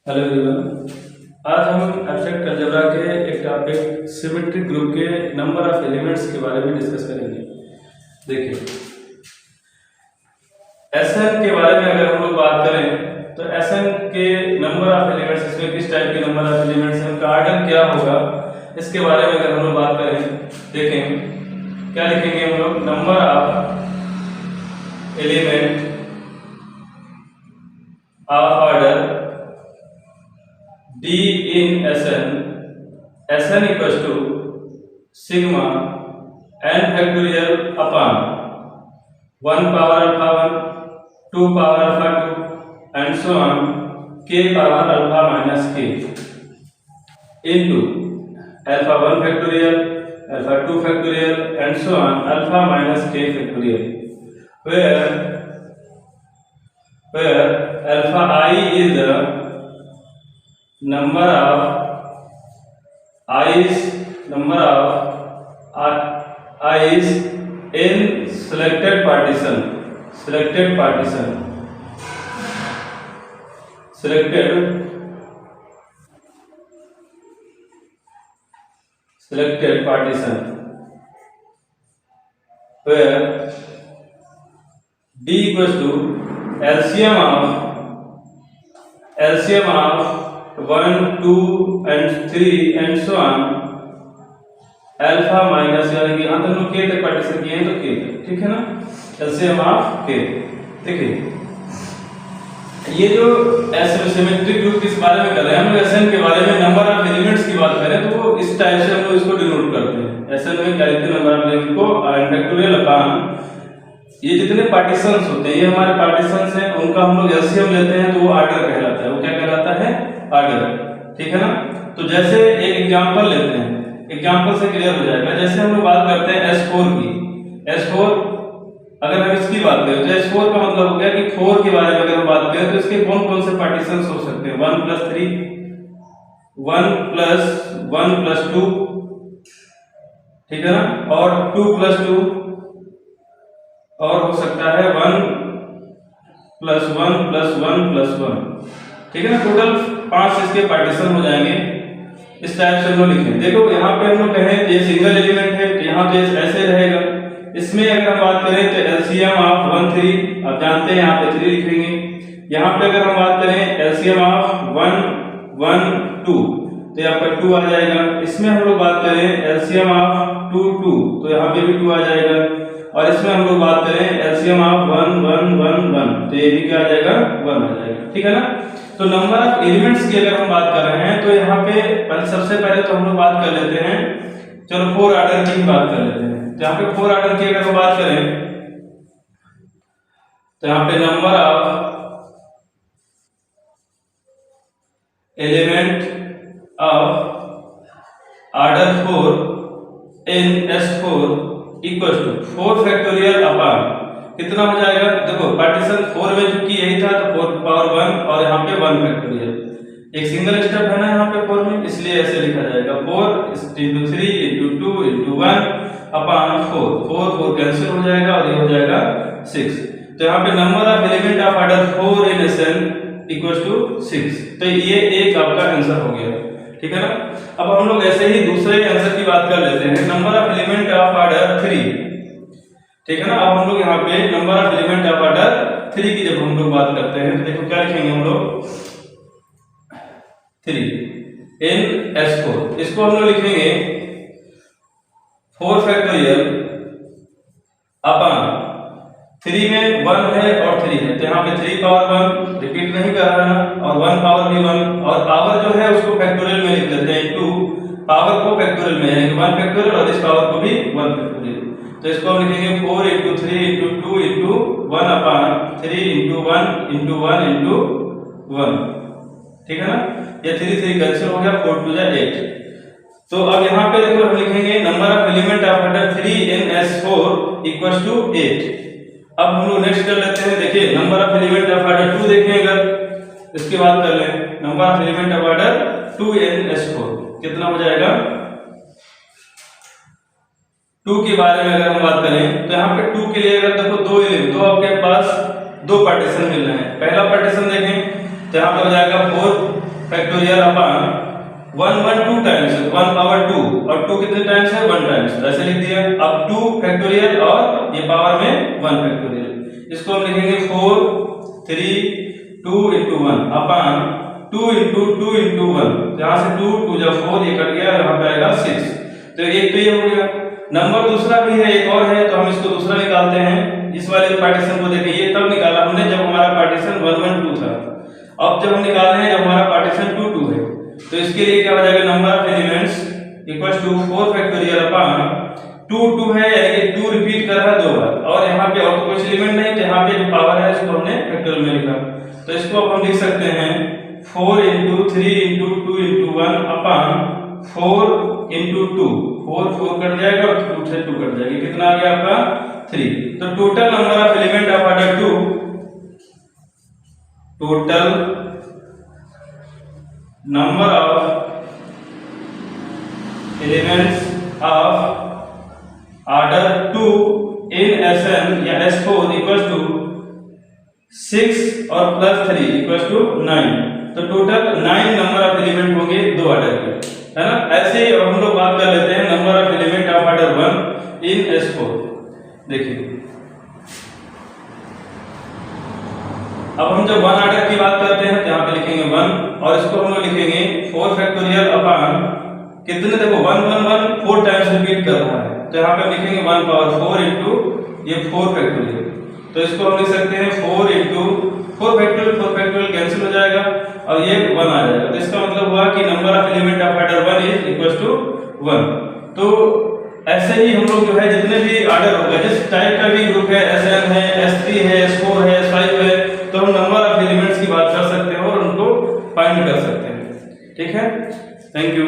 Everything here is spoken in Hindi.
Hello everyone. आज हम एब्स्ट्रैक्ट अलजेब्रा के एक टॉपिक सिमेट्रिक ग्रुप के नंबर ऑफ एलिमेंट्स के बारे में डिस्कस करेंगे। देखिए, एसएन के बारे में अगर हम लोग बात करें तो एसएन के नंबर ऑफ एलिमेंट्स, इसमें किस टाइप के नंबर ऑफ एलिमेंट्स हैं, उनका ऑर्डर क्या होगा, इसके बारे में अगर हम लोग बात करें, देखें क्या लिखेंगे हम लोग। Number of element of order D in Sn equals to sigma n factorial upon 1 power alpha 1, 2 power alpha 2 and so on k power alpha minus k into alpha 1 factorial, alpha 2 factorial and so on alpha minus k factorial, where alpha I is the number of i's in selected partition where D equals to LCM of 1, 2 and 3 and so on alpha minus, यानी कि यहाँ तक के तक पार्टीशन किए हैं तो के तक, ठीक है ना। एलसीएम ऑफ के। देखिए, ये जो सिमेट्रिक ग्रुप किस बारे में कर रहे हैं हम लोग, एसएन के बारे में नंबर ऑफ एलिमेंट्स की बात करें तो वो इस टाइप से हम लोग इसको डिनोट करते हैं। एसएन में क्या लिखते हैं, नंबर ऑफ एलिमेंट को फैक्टोरियल अपॉन ये जितने पार्टीशंस होते हैं, ये हमारे पार्टीशंस हैं, उनका हम लोग एलसीएम लेते हैं तो वो ऑर्डर कहलाता है। वो क्या कहलाता है, ऑर्डर, ठीक है ना। तो जैसे एक एग्जांपल लेते हैं, एग्जांपल से क्लियर हो जाएगा। जैसे हम लोग बात करते हैं S4 की, S4 अगर हम इसकी बात करें तो S4 का मतलब हो गया कि 4 के बारे में अगर हम बात करें तो इसके कौन कौन से पार्टीशंस हो सकते हैं, 1 + 3, 1 + 1 + 2, ठीक है ना, और 2 + 2, और हो सकता है 1 + 1 + 1 + 1, ठीक है ना। टोटल 5 इसके पार्टीशन हो जाएंगे। इस टाइप से हम लोग लिखें। देखो यहाँ पे हम लोग कहें ये सिंगल एलिमेंट है तो यहाँ पे ऐसे रहेगा। इसमें अगर हम बात करें तो एलसीएम ऑफ 1 3, आप जानते हैं यहाँ पे 3 लिखेंगे। यहाँ पे अगर हम बात करें एलसीएम ऑफ 1 1 2 तो यहाँ पर 2 आ जाएगा। इसमें हम लोग बात करें एलसीएम ऑफ 2 2 तो यहाँ पे भी 2 आ जाएगा। और इसमें हम लोग बात करें एलसीएम ऑफ 1 1 1 1 तो ये भी क्या आ जाएगा, 1 आ जाएगा, ठीक है ना। तो नंबर ऑफ एलिमेंट्स की अगर हम बात कर रहे हैं तो यहाँ पे सबसे पहले तो हम लोग बात कर लेते हैं, चलो 4 ऑर्डर की बात कर लेते हैं। तो यहाँ पे 4 ऑर्डर की अगर हम बात करें तो यहाँ पे number of element of order 4 in S4 equal to 4 factorial upon कितना हो जाएगा। देखो पार्टीशन 4 में चूंकि यही था तो 4 पावर 1 और यहाँ पे 1 फैक्टोरियल, एक सिंगल स्टेप है ना यहाँ पे 4 में, इसलिए ऐसे लिखा जाएगा 4 × 3 × 2 × 1 अपॉन 4 कैंसिल हो जाएगा और ये हो जाएगा 6। तो यहाँ पे number of element of order 4 in Sn equal to 6। तो ये एक आपका आंसर हो गया, ठीक है ना। अब हम लोग ऐसे ही दूसरे आंसर की बात कर लेते हैं, number of element of order 3, ठीक है ना। अब हम लोग यहाँ पे number of element of order 3 की जब हम लोग बात करते हैं तो देखो क्या लिखेंगे हम लोग, 3 इन S4, इसको हम लोग लिखेंगे 4 फैक्टोरियल अपॉन 3 में 1 है और 3 है तो यहाँ पे 3 पावर 1 रिपीट नहीं कर रहा है और 1 पावर भी 1 और पावर जो है उसको फैक्टोरियल में लिख देते हैं, इनटू पावर को फैक्टोरियल में, यानी 1 फैक्टोरियल और इस पावर को भी 1 फैक्टोरियल। तो इसको हम लिखेंगे 4 × 3 × 2 × 1 अपॉन 3 × 1 × 1 × 1, ठीक है ना। ये 3 3 कैंसिल हो गया, 4 2 8। तो अब यहाँ पे देखो हम लिखेंगे number of element of order 3 in S4 equals to 8। अब हम लोग नेक्स्ट कर लेते हैं। देखिए number of element of order 2 देखें, अगर इसकी बात कर लें, number of element of order 2 in S4 कितना हो जाएगा। 2 के बारे में अगर हम बात करें तो यहाँ पे 2 के लिए अगर देखो दो आपके पास 2 पार्टीशन मिल रहे हैं। पहला पार्टीशन देखें तो यहाँ पे हो जाएगा 4 फैक्टोरियल अपॉन 1 1 2 टाइम्स 1 पावर 2 और 2 कितने टाइम्स है 1 टाइम्स, ऐसे लिख दिया। अब 2 फैक्टोरियल और ये पावर में 1 फैक्टोरियल, इसको हम लिखेंगे 4 3 2 into 1 अपॉन 2 into 2 into 1, यहाँ से 2 2 जब 4 ये कट गया, यहाँ पे आएगा 6। तो एक तो ये हो गया। नंबर दूसरा भी है, एक और है, तो हम इसको दूसरा निकालते हैं। इस वाले पार्टीशन को देखिए, ये तब निकाला हमने जब हमारा पार्टीशन 1 1 2 था। अब जब हम निकाल रहे हैं जब हमारा पार्टीशन 2 2 है, तो इसके लिए क्या हो जाएगा, number of elements equals to 4 factorial upon 2 2 है, यानी कि 2 रिपीट कर रहा है 2 बार, और यहाँ पे और कोई एलिमेंट नहीं, तो यहाँ पे जो पावर है इसको हमने फैक्टोरियल में लिखा। तो इसको अब हम लिख सकते हैं 4 into 3 into 2 into 1 upon 4 into 2, 4 4 cut जाएगा और 2 से 2 कट जाएगी, कितना आ गया आपका 3। तो total number of element of order 2, total number of elements of order 2 in Sn या S4 इक्वल्स टू 6 और प्लस 3 इक्वल्स टू 9। तो टोटल 9 नंबर ऑफ एलिमेंट होंगे दो ऑर्डर के, है ना। ऐसे ही अब हम लोग बात कर लेते हैं number of element of order 1 in S4। देखिए अब हम जब 1 ऑर्डर की बात करते हैं तो यहाँ पे लिखेंगे 1, और इसको हम लोग लिखेंगे 4 फैक्टोरियल अपॉन कितने, देखो 1 1 1 4 टाइम्स रिपीट कर रहा है, तो यहाँ पे लिखेंगे 1 पावर 4 इंटू ये 4 फैक्टोरियल। तो इसको हम लिख सकते हैं 4 इंटू 4 फैक्टोरियल कैंसिल हो जाएगा और ये 1 आ जाएगा। तो इसका मतलब हुआ कि number of element of order 1 is equals to 1। तो ऐसे ही हम लोग जो है जितने भी ऑर्डर होगा, जिस टाइप का भी ग्रुप है, Sn है, S3 है, S4 है, S5 है, तो हम नंबर ऑफ एलिमेंट्स की बात कर सकते हैं और उनको फाइंड कर सकते हैं। ठीक है, थैंक यू।